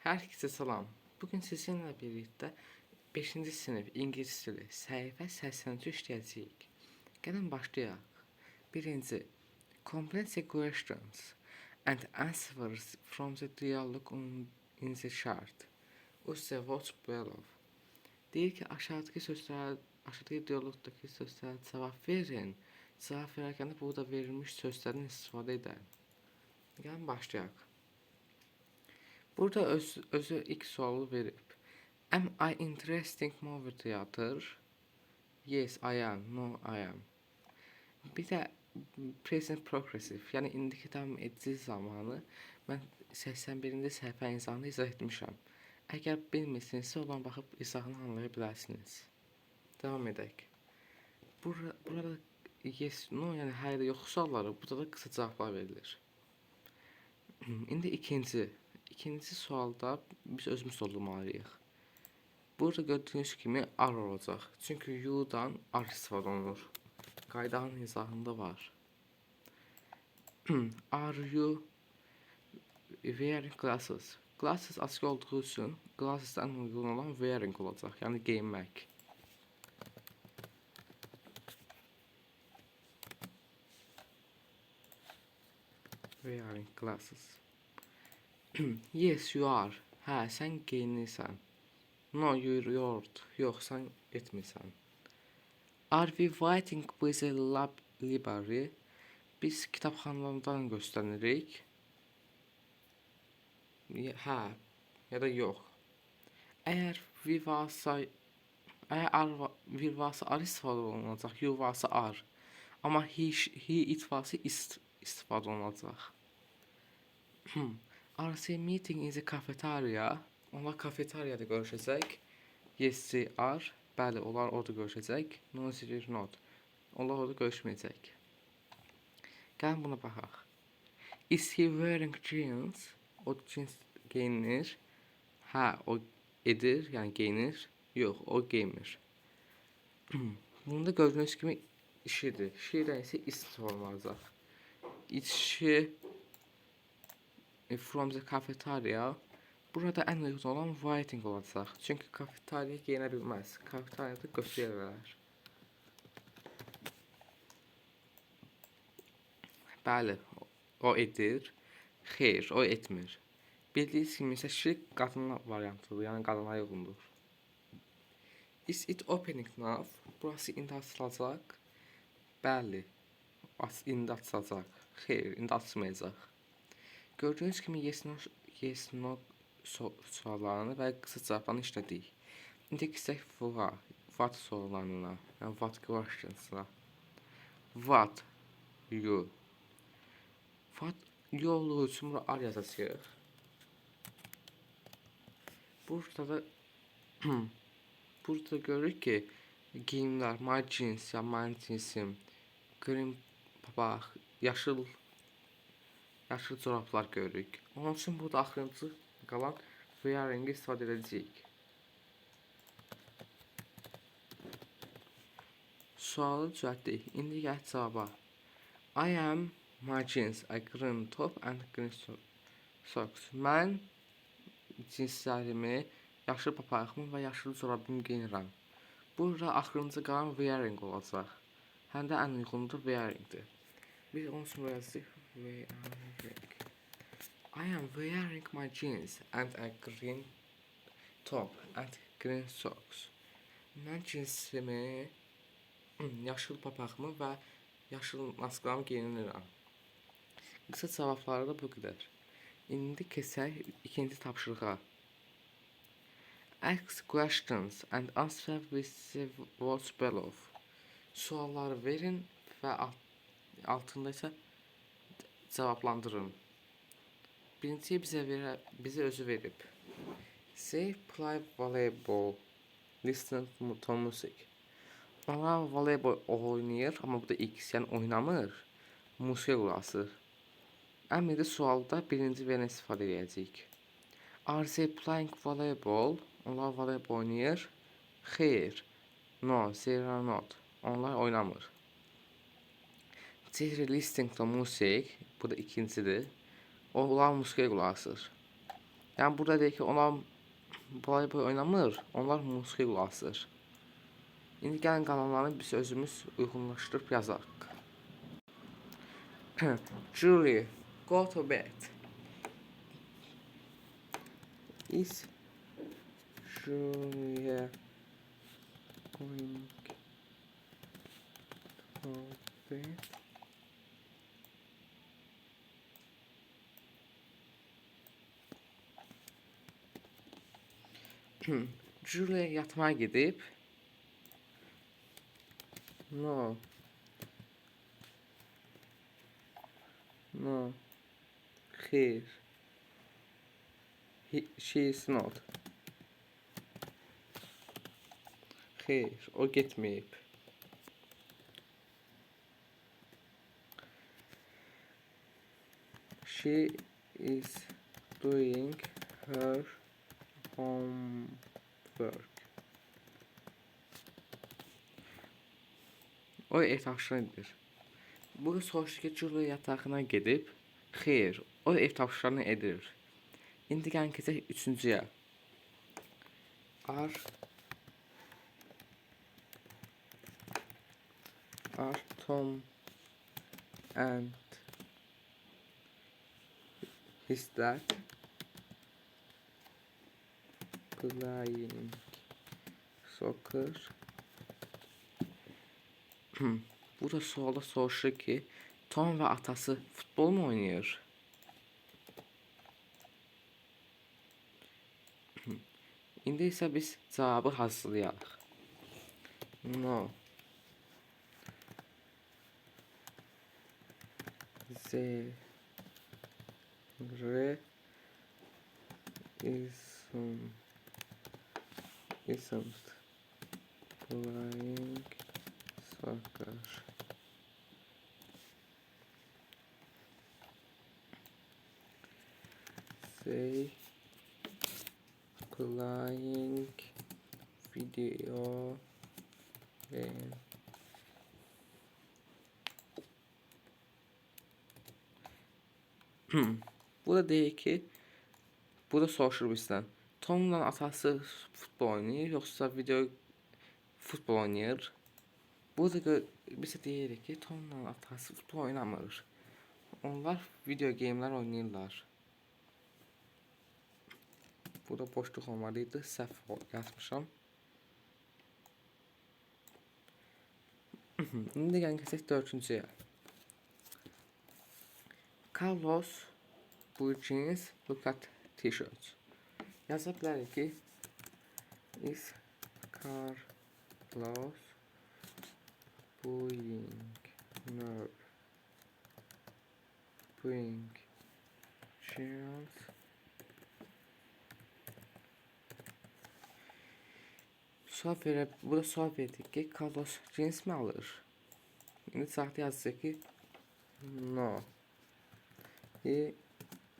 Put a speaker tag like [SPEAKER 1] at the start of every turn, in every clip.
[SPEAKER 1] Herkese salam. Bugün sizinlə birlikdə 5-ci sinif ingilis dili səhifə 83 işləyəcəyik. Gəlin başlayaq. Birinci, complete questions and answers from the dialogue in the chart. Use what below. Deyir ki, aşağıdakı dialoqdakı sözlərə cavab verin. Cavab verərkən də burada verilmiş sözlərdən istifadə edin. Gəlin başlayaq. Burada özü ilk sualı verib. Am I interesting movie theater? Yes, I am. No, I am. Bir də present progressive, yəni indiki davam edici zamanı mən 81-ci səhifə izahını izah etmişəm. Əgər bilmirsinizsə, oradan baxıb izahını anlaya bilərsiniz. Davam edək. Burada yes, no, yəni hayır, yox sualları, burada da qısa cavablar verilir. İndi İkinci sualda biz özümüz doldurmalıyıq. Burada gördüyünüz kimi ar olacaq. Çünki you-dan ar istifadə olunur. Qaydanın izahında var. Are you wearing glasses? Glasses açıq olduğu üçün glasses-dən uyğun olan wearing olacaq. Yəni geyinmək. Wearing glasses. Yes, you are. Hə, sən geyinirsən. No, you're yours. Yox, sən etmirsən. Are we waiting with a library? Biz kitabxanalardan göstəririk. Hə, ya da yox. Əgər we varsa ar istifadə olunacaq, you varsa ar. Amma he, it varsa istifadə olunacaq. Are they meeting in the cafeteria? Onlar kafeteriyada görüşəcək. Yes, they are. Bəli, onlar orada görüşəcək. No, they are not. Onlar orada görüşməyəcək. Gəlin buna baxaq. Is he wearing jeans? O jeans geyinir. Hə, o edir, yəni geyinir. Yox, o geymir. Bunda gördüyünüz kimi işidir. Şiirdən isə istifadə olunacaq. Is she from the cafeteria? Burada ən uyğun olan waiting olacaq. Çünki kafeteriya geyinə bilməz. Kafeteriyada göstərirlər. Bəli, o edir. Xeyr, o etmir. Bildiyiniz kimi isə she qadınlar variantıdır, yəni qadınlara uyğundur. Is it opening now? Burası indi açılacaq. Bəli, indi açılacaq. Xeyr, indi açılmayacaq. Gördüyünüz kimi yes, no suallarını və qısa cavablarını işlədik. İndi keçək what suallarına, yəni what questions'a. What you. What you olduğu üçün burada ar yazacağıq. Burada görürük ki, geyimlər, my jeans, ya mənim cinsim, green papaq, yaşıl corablar görürük. Onun üçün burada axırıncı qalan wearing-i istifadə edəcəyik. Sualı düzəltdik. İndi gəl cavaba. I am my jeans, a green top and green socks. Mən cinslərimi, yaşıl papağımı və yaşıl corabımı geyinirəm. Burada axırıncı qalan wearing olacaq. Həm də ən uyğundur wearing-dir. Biz onun üçün yazıq. I am wearing my jeans and a green top and green socks. Mən cinsimi, yaşıl papağımı və yaşıl maskalarımı geyinirəm. Qısa cavabları da bu qədər. İndi keçək ikinci tapşırığa. Ask questions and answer with the words below. Sualları verin və altında isə cavablandırın. Birinci bizə özü verib. They play volleyball, listen to music. Onlar voleybol oynayır, amma bu da X, yəni oynamır. Musiqiyə qulaq asır. Əmrdə sualda birinci verilən istifadə edəcəyik. Are they playing volleyball? Onlar voleybol oynayır. Xeyr. No, they are not. Onlar oynamır. They listening to music. Bu da ikincidir. Onlar musiqiyə qulaq asır. Yəni burada deyək ki, onlar voleybol oynamır, onlar musiqi qulaq asır. İndi gəlin qalanlarını biz özümüz uyğunlaşdırıb yazaq. Julie, go to bed. Is Julia going to bed? Julia yatmağa gidib. No. No. Xeyr. She is not. Xeyr, o getməyib. She is doing her homework. O ev tapşırığını edir. Bu soruşur ki, Julia yatağına gedib. Xeyr, o ev tapşırığını edir. İndi gəlin keçək üçüncüyə. Are Tom and his dad playing soccer? Burada sualda soruşur ki, Tom və atası futbol mu oynayır? İndi isə biz cavabı hazırlayaq. No. They isn't playing soccer. They playing video game. Burada deyir ki, burada soruşur bizdən. Tomla atası futbol oynayır, yoxsa video futbol oynayır? Burada bizə deyirik ki, Tomla atası futbol oynamır. Onlar video game'lər oynayırlar. Burada boşluq olmalıydı, səhv yazmışam. İndi gəlin keçək dördüncüyə. Carlos, blue jeans, look at t-shirts. Yaza bilərik ki, is Carlos bring jeans burada sual verdik ki, Carlos jeans mi alır? İndi saatə yazacaq ki, no. He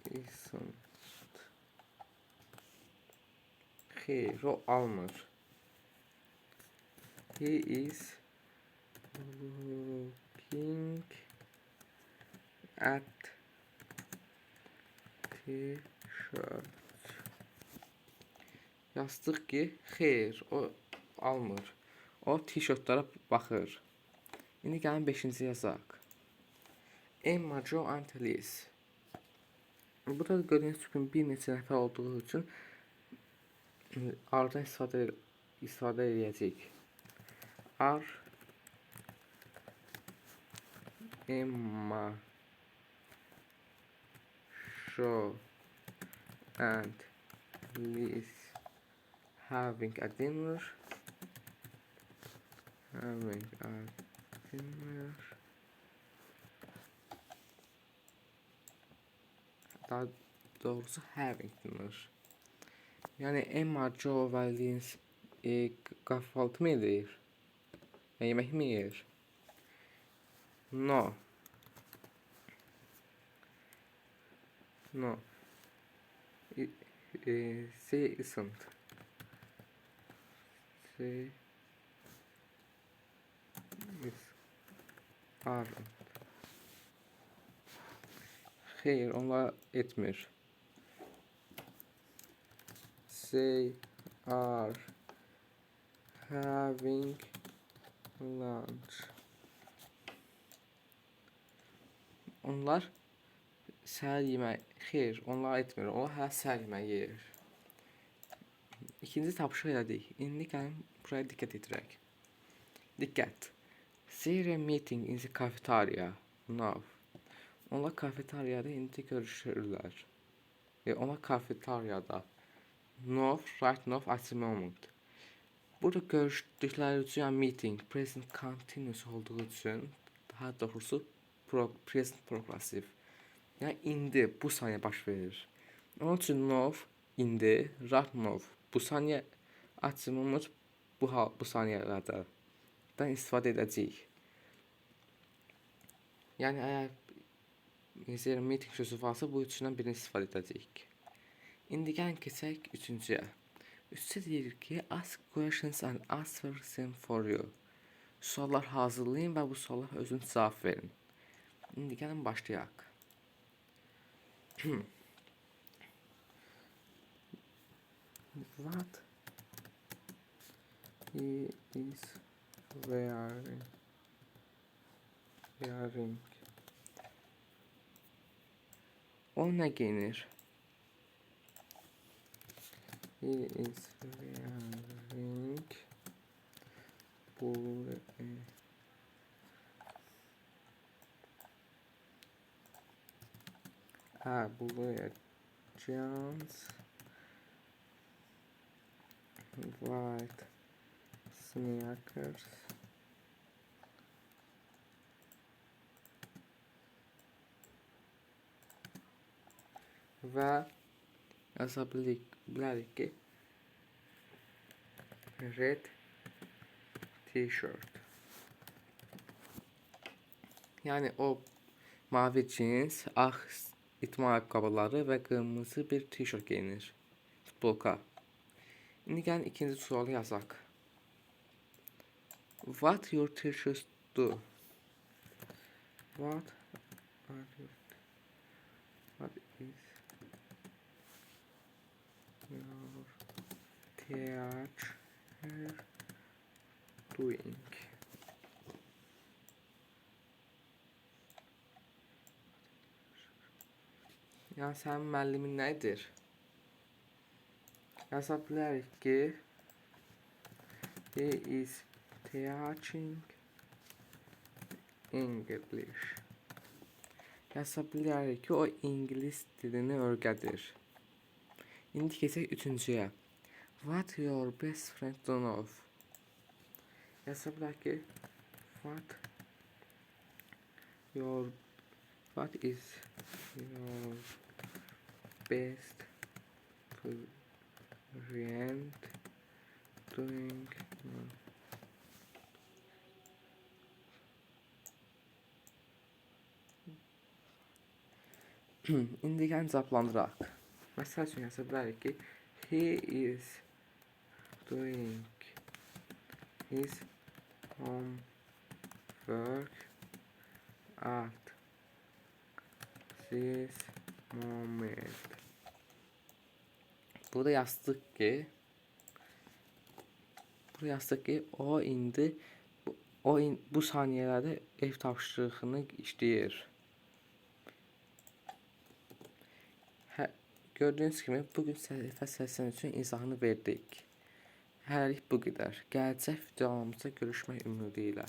[SPEAKER 1] isn't. Xeyr, o almır. He is looking at t-shirt. Yazdıq ki, xeyr, o almır. O t-shirtlara baxır. İndi gəlin 5-ci yazaq. Emma, Joe and Liz. Burada gördüyünüz kimi bir neçə nəfər olduğu üçün ardan istifadə edəcəyik. Are Emma, Joe and Liz having a dinner? Daha doğrusu having dinner. Yəni Emma, Joe və Liz kahvaltı mı edir? Yemək mi yer? No. No. She isn't. She aren't. Xeyr, onlar etmir. They are having lunch. Onlar səhər yemək, xeyr, onlar etmir. Onlar hər səhər yemək yeyir. İkinci tapışıq elədik. İndi gəlin buraya diqqət edirək. Diqqət. Their meeting in the cafeteria. Now. Onlar kafeteriyada indi görüşürlər. Onlar kafeteriyada. Now, right now, at the moment. Burada görüşdükləri üçün, yəni meeting, present continuous olduğu üçün, daha doğrusu present progressive. Yəni indi, bu saniyə baş verir. Onun üçün now, indi, right now, bu saniyə, at the moment, bu saniyələrdən istifadə edəcəyik. Yəni əgər meeting sözü varsa, bu üçündən birini istifadə edəcəyik. İndi gəlin keçək üçüncüyə. Üçüncü deyir ki, ask questions and answer them for you. Suallar hazırlayın və bu suallar özünüz cavab verin. İndi gəlin başlayaq. What he is wearing. O nə giyinir? He is wearing blue jeans, white sneakers, və yaza bilərik ki, red t-shirt. Yəni o mavi cins, ağ itman ayaqqabıları və qırmızı bir t-shirt geyinir. Futbolka. İndi gəlin ikinci sualı yazaq. What your t-shirts do? What is your teacher doing? Yəni sənin müəllimin nədir? Yaza bilərik ki, he is teaching English. Yaza bilərik ki, o ingilis dilini öyrədir. İndi keçək üçüncüyə. What your best friend do know? Yaza bilərik ki, what is your best friend doing? İndi gəlin cavablandıraq. Məsəl üçün yaza bilərik ki, he is doing his homework at this moment. Burada yazdıq ki, o indi bu saniyələrdə ev tapşırığını işləyir. Gördüyünüz kimi, bugün səhifə 83-ün izahını verdik. Hələlik bu qədər. Gələcək videolarımızda görüşmək ümidi ilə.